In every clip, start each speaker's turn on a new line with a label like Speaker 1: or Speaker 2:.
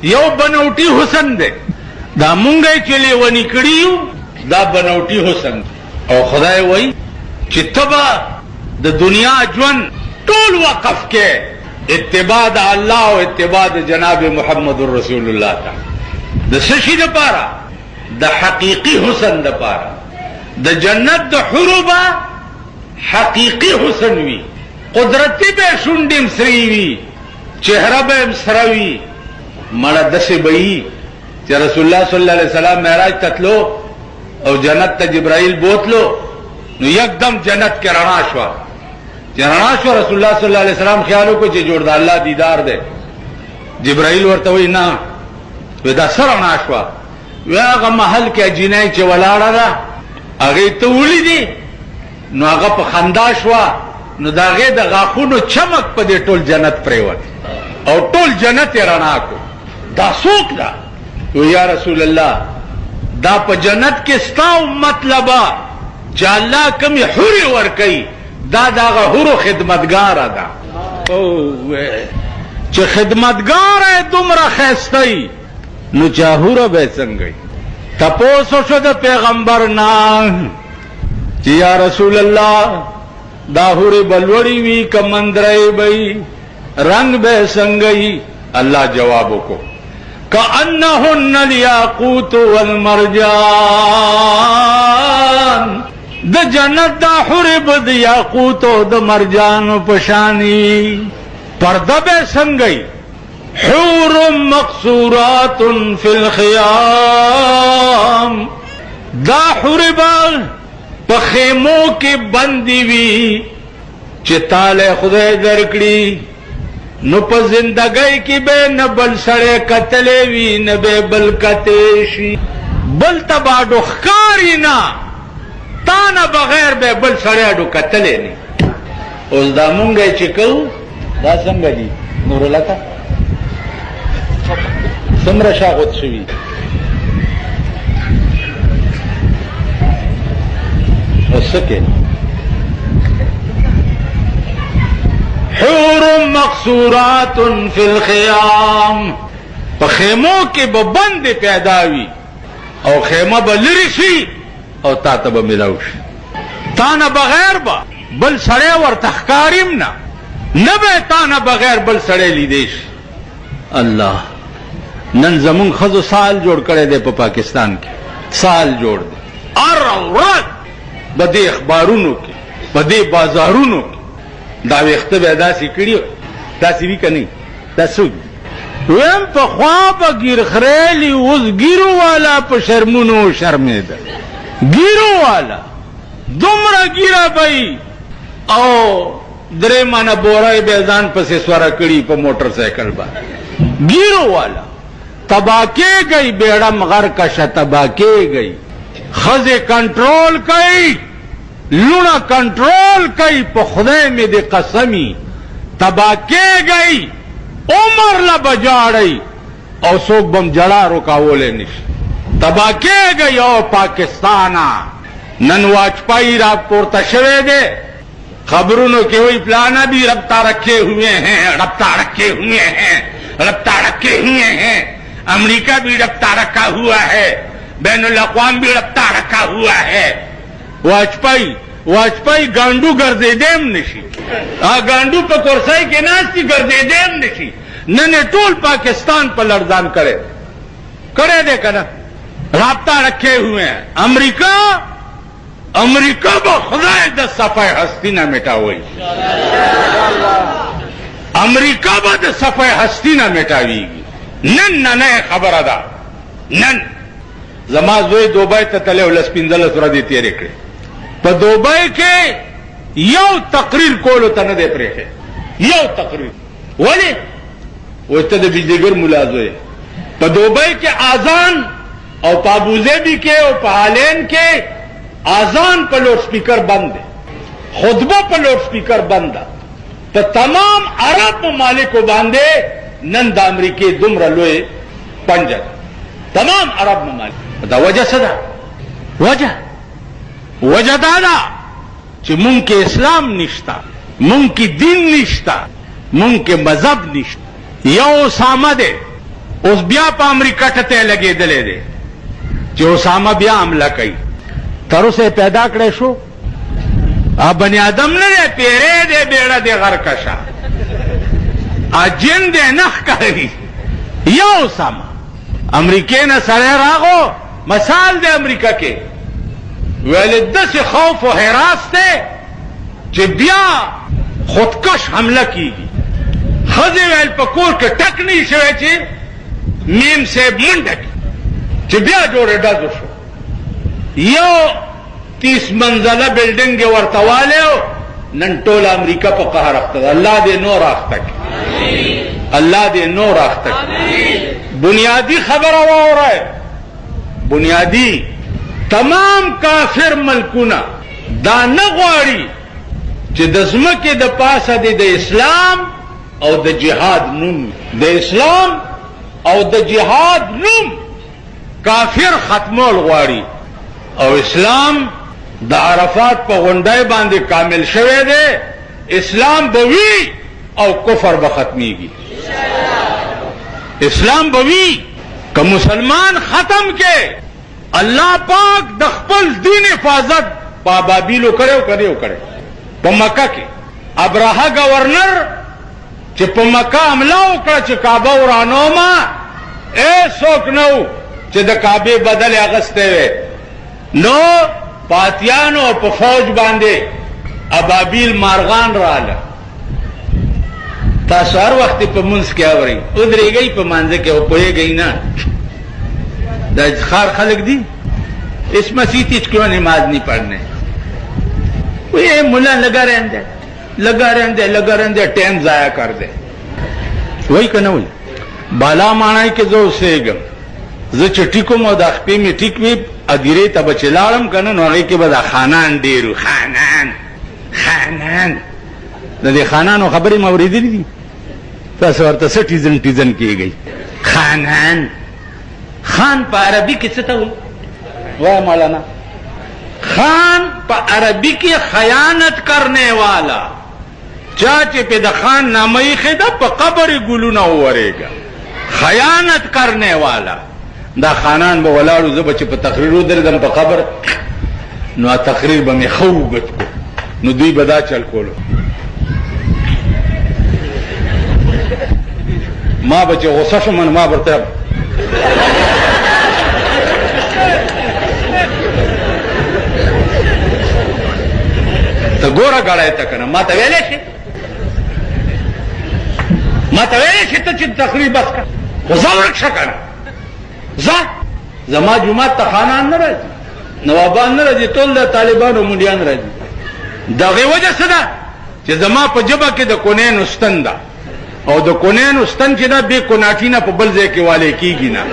Speaker 1: یو بنوټي حسن دی دا مونږه چې لیونی کړیو دا بنوټي حسن او خدای وای چې تبا د دنیا ژوند ټول وقف کې اتباع د الله او اتباع د جناب محمد رسول الله ته د سشي لپاره د حقيقي حسن لپاره د جنت د حروبا حقيقي حسن وي قدرتي به شونډم سری وي چهره به سروي مړه دسه بئی چې رسول الله صلی الله علیه وسلم معراج تتلو او جنت ته جبرائیل بوتلو نو یکدم جنت کې رڼا شو رسول الله صلی الله علیه وسلم خیالو کو چې جوړ د الله دیدار دی جبرائیل ورته وی نه ودا سره رڼا شو هغه محل کې جنای چې ولاړه ده هغه ته ولیدي نو هغه په خندا شو نو داغه د غاخونو چمک په دې ټول جنت پریوت او ټول جنت رڼا کو دا څوک ده یا رسول الله دا په جنت کې ستاو مطلبه چې الله کوم حوري ور کوي دا دغه حورو خدمتګار ده او چې خدمتګار دومره خستای نو چاهوره به څنګه تپوسو شو د پیغمبر نه چې یا رسول الله دا حوري بلوړی وی کمندرای بئی رنگ به څنګه الله جواب وکړو کأنهن الياقوت والمرجان د جنت دا حرب د یاقوت او د مرجان پشانی پرده به څنګه حور مقصورات فی الخیام دا حرب په خیمو کې بندي وي چې تاله خدای درکړي نو په زندګۍ کې به نه بل سره قتلې وي نه به بل کته شي بل تباډو ښکاری نه تا نه بغیر به بل سره اډو قتلې نه اوس دا مونږه چې کو دا څنګه دي نور لکه څومره شاغوت شوی وسکه حور مقصورات فی الخیام په خیمو کې به بند پیداوي او خیمه به لری شي او تا ته به ملاو شي تا نه بغیر به بل سړی ورته ښکاریم نه به تا نه بغیر بل سړی لیدی شي الله نن زمون خزو سال جوړ کړی دی په پاکستان کې سال جوړ دی هر ورځ په دې اخبارونو کې په دې بازارونو کې دا وخت به داسې کړیو داسې وی کني تاسو ویم په خوا به ګیر خریلی اوس ګیرو والا په شرمونو شرمېده ګیرو والا دومره ګیره بئی او درې مانه بورای به ځان پسې سواره کړي په موټر سایکل باندې ګیرو والا تباکے گئی بیڑم غر کش تباکے گئی خزے کنٹرول کئی لونا کنٹرول کئی په خدای می دی قسمی تباکے گئی عمر لا بجاڑی او سوک بم جڑا رکاولے نش تباکے گئی او پاکستانا نن واجپائی را پورتا شوے دے خبرونوں کے ہوئی پلانا بھی ربطہ رکھے ہوئے ہیں امریکہ بھی ربطہ رکھا ہوا ہے بین الاقوام بھی ربطہ رکھا ہوا ہے واجپائی گانڈو گردے دیم نشی گانڈو پہ کرسائی کے ناستی گردے دیم نشی ننے ٹول پاکستان پر لڑزان کرے دے کنا رابطہ رکھے ہوئے ہیں امریکہ با خدای 10 صفحہ ہستی نہ مٹا ہوئی امریکہ با 10 صفحہ ہستی نہ مٹاوی نن ننے خبر ادا نن زمازوی دوبای ته تله ولسپیندل سره دي تیرې کړې په دوبای کې یو تقریر کولو ته نه دی پرېښه یو تقریر ولی وته د بجلیګر ملازوی په دوبای کې اذان او په ابوظبی کې او په هالند کې اذان په لوډ سپیکر بند دی خطبه په لوډ سپیکر بند ده په تمام عرب ممالکو باندې نن د امریکې دومره لوی پنجه تمام عرب ممالک دا وجہ صدا وجہ دادا چې مونږ کې اسلام نشتا مونږ کې دین نشتا مونږ کې مذهب نشتا یو سامه ده اوس بیا په امریکا ټته لګېدلې دی چې اسامه بیا حمله کوي. تر اوسه پیدا کړی شو بني آدم نه دی، پیری دی، بیړه دی غرکشه، جن دی نه ښکاري. یا اسامه امریکې نه سړی راغو، مثال دی امریکا کې، ویل داسې خوف و حراس دی چې بیا خودکش حمله کیږي. ښځې ویل په کور کې ټک نه شوی چې میم صاحب منډه کړي چې بیا جوړې ډزو شو. یو 30 منزله بلډنګ یې ورته والی، نن ټول امریکا په قهر اخته ده. الله دې نور اخته کړي، الله دې نور اخته کړي. بنیادی خبره واورئ، بنیادی تمام کافر ملکونه دا نه غواړي چې د ځمکې د پاسه د اسلام او د جهاد نوم، د اسلام او د جهاد نوم کافر ختمول غواړي. او اسلام د عرفات په غونډۍ باندې کامل شوی دی. اسلام به وي او کفر به ختمیږي. اسلام به وي که مسلمان ختم کې. الله پاک د خپل دین حفاظت په ابابیلو کړی په مکه کې. ابراهه گورنر چې په مکه حمله وکړه چې کعبه ورانومه، څوک نه و چې د کعبې بدل اغستی وی، نو پاتیانو او په فوج باندې ابابیل مارغان رااله. تاسو هر وخت په منځ کې اورئ، ودرېږئ په مانځه کې او پوهېږئ نه. دا خار خلق دی اس مسیح تیچ کیوں نماز نہیں پڑھنے؟ یہ ملا لگا رہن دے ٹائم ضائع کر دے. وہی کہ وہی بالا مانا کہ زو سیگم زه چې ټیکوم او د خپې مې ټیک وي ادیرې ته به چې لاړم که نه، نو هغې کې به دا خانان ډېر خانان د دې خانانو خبرې مې اورېدلې دي. تاسو ورته څه ټیزن کېږئ؟ خانان، خان په عربي کې څه ته وایي؟ وایه مولانا. خان په عربي کې خیانت کرنے والا، چا چې په د خان نامه ایښې ده په قبر یې ګلونه وورېږه. خیانت کرنے والا دا خانان به ولاړو، زه به چې په تقریر ودرېدم په قبر، نو تقریر به مې ښه اوږد کړو، نو دوی به دا چل کولو. ما به چې غصه شم نو ما ورته ته ګوره ګړی ته که نه ما ته ویلی شي ته چې تقریر بس کړه، خو ځه ورک شه که نه. زما جومات ته خانان نه راځي، نوابان نه راځي، ټول د طالبانو مونډیان راځي. د هغې وجه څه ده چې زما په ژبه کې د کونین استن ده، او د کونین استن چې ده بې کوناټي نه په بل ځای کې والی کېږي نه.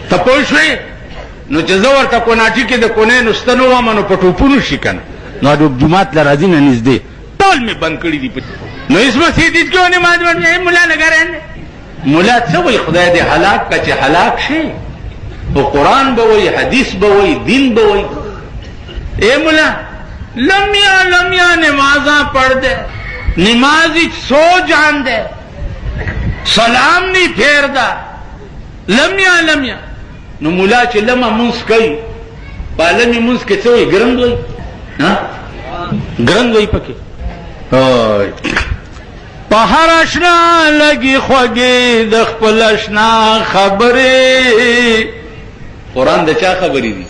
Speaker 1: ته پوه شوې؟ نو چې زه ورته کوناټي کې د کونین استن ووایم نو په ټوپونو شي که نه، نو جومات له راځي نه نږدې ټول مې بند کړي دي. نو اس مسیح دید کې ونې مات باندې ملا لګا رہن دے. ملا څه وایي؟ خدای دې هلاک که چې هلاک شي، په قرآن به وایي، حدیث به وایي، دین به وایي. اے ملا لمیا نمازاں پڑھ دے، نمازی سو جان دے، سلام نہیں پھیر دا، لمیا نو ملا چې لمه مونځ کوي، پالمې مونځ کې څه وایي؟ ګرند وایي، ګرند وایي پکې. په هر اشنا لګي خوږې د خپل اشنا خبرې. قرآن د چا خبرې دي؟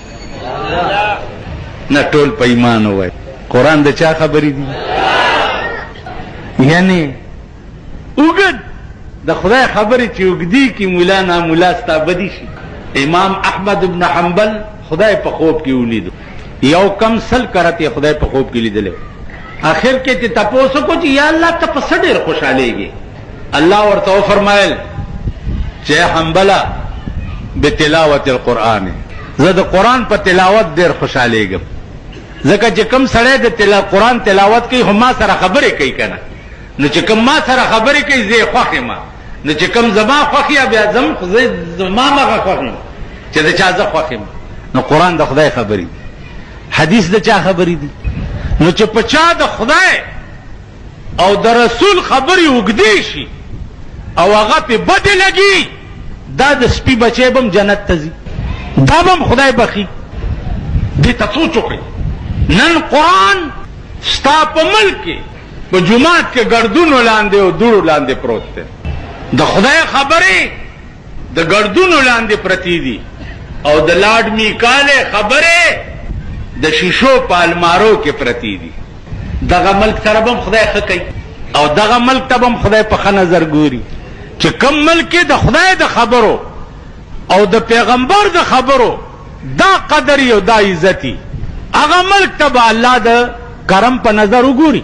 Speaker 1: نه ټول په ایمان ووایي. قرآن د چا خبرې دي؟ یعنی اوږد د خدای خبرې چې اوږدي کې مولا نامولا ستا بدي شي. امام احمد ابن حنبل خدای په خوب کې ولیدو، یو کم سل کرت خدای په خوب کې لیدلی. آخر کې چې تپوسو کو چې یا الله ته په څه ډېر خوشحالېږي؟ الله ورته وفرمایل چې حنبله بتلاوت القرآن، زه د قرآن په تلاوت ډېر خوشحالېږم. ځکه چې کوم سړی د قرآن تلاوت کوي خو ما سره خبرې کوي که نه، نو چې کوم ما سره خبرې کوي زه یې خوښ یم، نو چې کوم زما خوښ یا بیا زم خو زما مغه خوښ یم چې د چا زه خوښ یم. نو قرآن د خدای خبرې دي، حدیث د چا خبرې دي؟ نو چې په چا د خدای او د رسول خبرې اوږدې شي او هغه پې بدې لګي، دا د سپي بچی بم جنت ته ځي، دا بم خدای بخي. دې ته سوچ وکړئ. نن قرآن ستا په ملک کې په جومات کې ګردونو لاندې او دوړو لاندې پروت دی. د خدای خبرې د ګردونو لاندې پرتی دي او د لاډ میکالې خبرې د شیشو په المارو کې پرتی دي. دغه ملک سره بم خدای ښه کوي او دغه ملک ته بم خدای په ښه نظر ګوري چې کم ملک کې د خدای د خبرو او د پیغمبر د خبرو دا قدر او دا عزتي، هغه ملک ته به الله د کرم په نظر وګوري.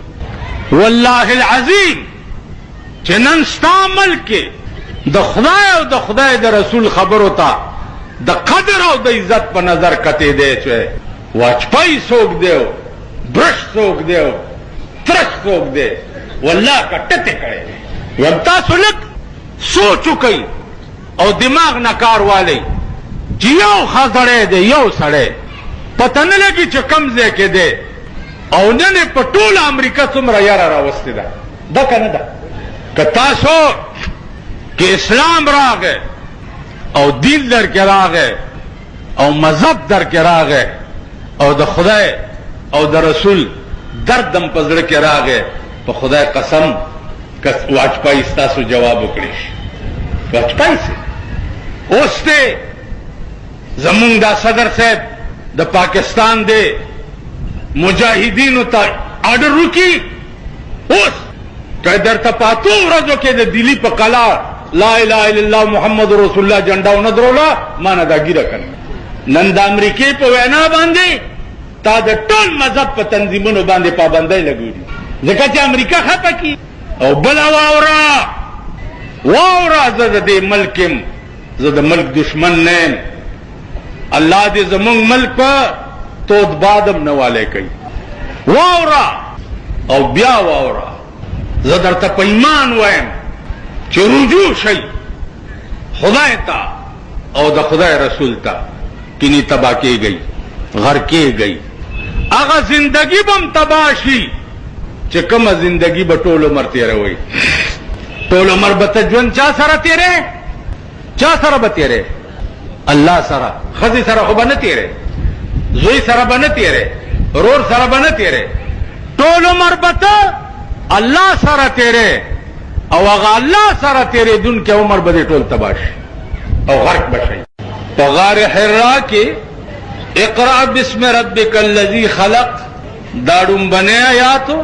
Speaker 1: والله العظیم چې نن ستا ملک کې د خدای او د خدای د رسول خبرو ته د قدر او د عزت په نظر کته دی چې واجپای څوک دی، برش څوک دی، ترش څوک دی، والله کټته کړي. یم تاسو لږ سوچ وکئ او دماغ نه کار والی چې یو خزړی دی، یو سړی پته نه لګي چې کم ځای کې دی او نن په ټوله امریکا څومره یاره راوستې ده. ده که نه ده؟ که تاسو کې اسلام راغی او دین در کې راغی او مذهب در کې راغی او د خدای او د رسول دردم په زړه کې راغی، په خدای قسم که واجپای ستاسو جواب وکړي شي. واجپای سي اوس دی زمونږ دا صدر صاحب د پاکستان دی مجاهدینو ته آرډر وکړي. اوس که درته په اتو ورځو کې د دلی په قلا لا اله الا الله محمد رسول الله جنډا ونه دروله ما نه دا ګیره کړه. نن د امریکې په وینا باندې تا د ټول مذهب په تنظیمونو باندې پابندۍ لګولي ځکه چې امریکا خطه کی. او بل واورا زه د دې ملک یم، زه د ملک دشمن نه یم. الله دې زمونږ ملک په تود بادم نه والی کوي. واورا او بیا واورا، زه درته په ایمان وایم چې رجوع شئ خدای ته او د خدای رسول ته، کني تبا کېږئ، غر کېږئ. هغه زندگی بم تبا شي چې کومه زندگی به ټول عمر تېروئ. ټول عمر به ته ژوند چا سره تېرې؟ چا سره به تېرې؟ الله سره. ښځې سره خو به نه تېرې، زوی سره به نه تېرې، رور سره به نه تېرې. ټول عمر به ته الله سره تېرې او هغه الله سره تېرېدونکی عمر به دې ټول تبا شي او غرق به شي. په غار حرا کې اقرأ بسم ربک الذی خلق دا ډومبنی آیاتو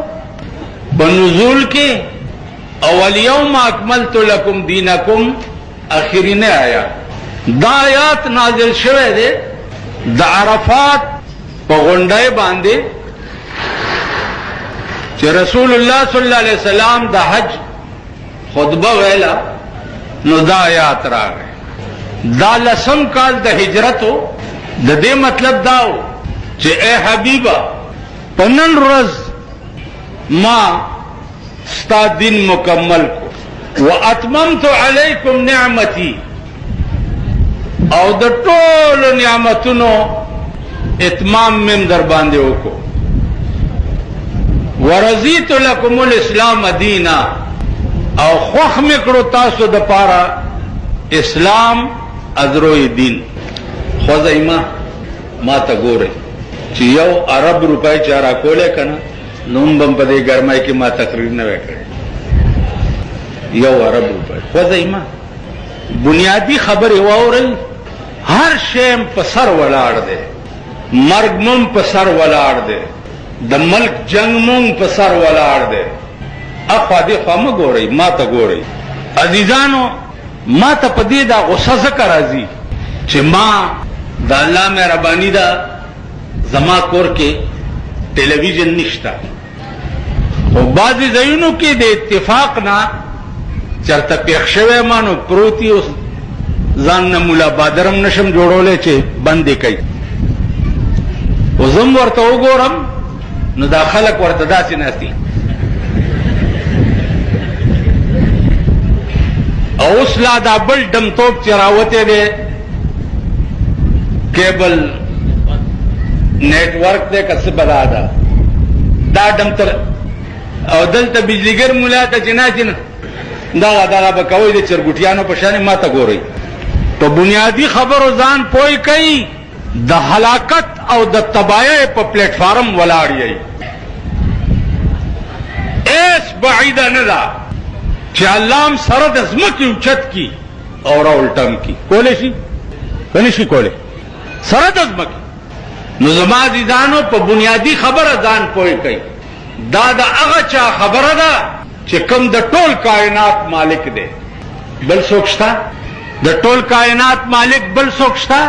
Speaker 1: په نزول کې او الیوم اکملت لکم دینکم اخرینه آیات. دا آیات نازل شوه دی د عرفات په غونډای باندې چې رسول الله صلی الله علیه وسلم د حج خطبه ویلا نو دا آیات راغی. دا لسم کال د هجرتو. د دې مطلب داو چې اے حبیبا په نن ورځ ما ستا دین مکمل کو واتممت علیکم نعمتی او د ټولو نعمتونو اتمام مم در باندې وکړو. ورضیت لکم الاسلام دینا او خوښ مې کړو تاسو د پاره اسلام ازروی دین. خو زایما ما ته ګورئ چې یو عرب روپۍ چې را کولې کنه نوم بم په دې ګرمای کې ما تقریر نه وکړي. یو عرب روپۍ خو زایما بنیادی خبرې واورئ. هر شی په سر ولاړ دی، مرګ مم په سر ولاړ دی، د ملک جنگ مم په سر ولاړ دی. اخوا دې خوا مه ګورئ، ما ته ګورئ. عزیزانو ما ته په دې دا غصه ځکه راځي چې ما د الله مهرباني ده زما کور کې ټلویزیون نشته او بعضې ځایونو کې د اتفاق نه چرته پېښ شوی ما نو پروت اوس ځان نه مولا بادرم نشم جوړولی چې بند یې کوي. خو زم ورته وګورم نو دا خلک ورته داسې ناستي او اوس لا دا بل ډمتوب چې راوتی دی کیبل نیټ ورک دی که څه بلا ده دا ډمتر او دلته بجلیګر مولا ته چې ناستي نه دغه به کوئ د چرګوټیانو په شانې ما ته ګورئ په بنیادی خبرو ځان پوي کوي د هلاکت او د تباہی په پلیټ فارم ولاړ یې ایس بعیده نه ده چې الله سره د ځمکې اوچت کی او راولټم کی کولی شي کني شي کولی سره د ځمکې نو زما عزیزانو په بنیادی خبره ځان پوي کوي دا د هغه چا خبره ده چې کوم د ټول کائنات مالک دی بل څوک شته د ټول کائنات مالک بل څوک شته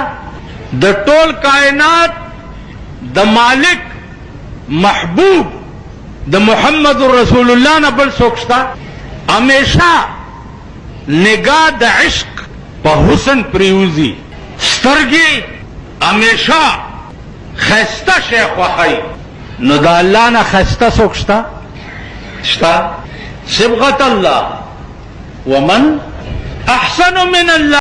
Speaker 1: د ټول کائنات د مالک محبوب د محمد رسول الله نه بل څوک شته همیشه نگاه د عشق په حسن پریوزی سترګې همیشه خسته شیخ وخی نو د الله نه خسته څوک شته صبغة الله ومن احسن من الله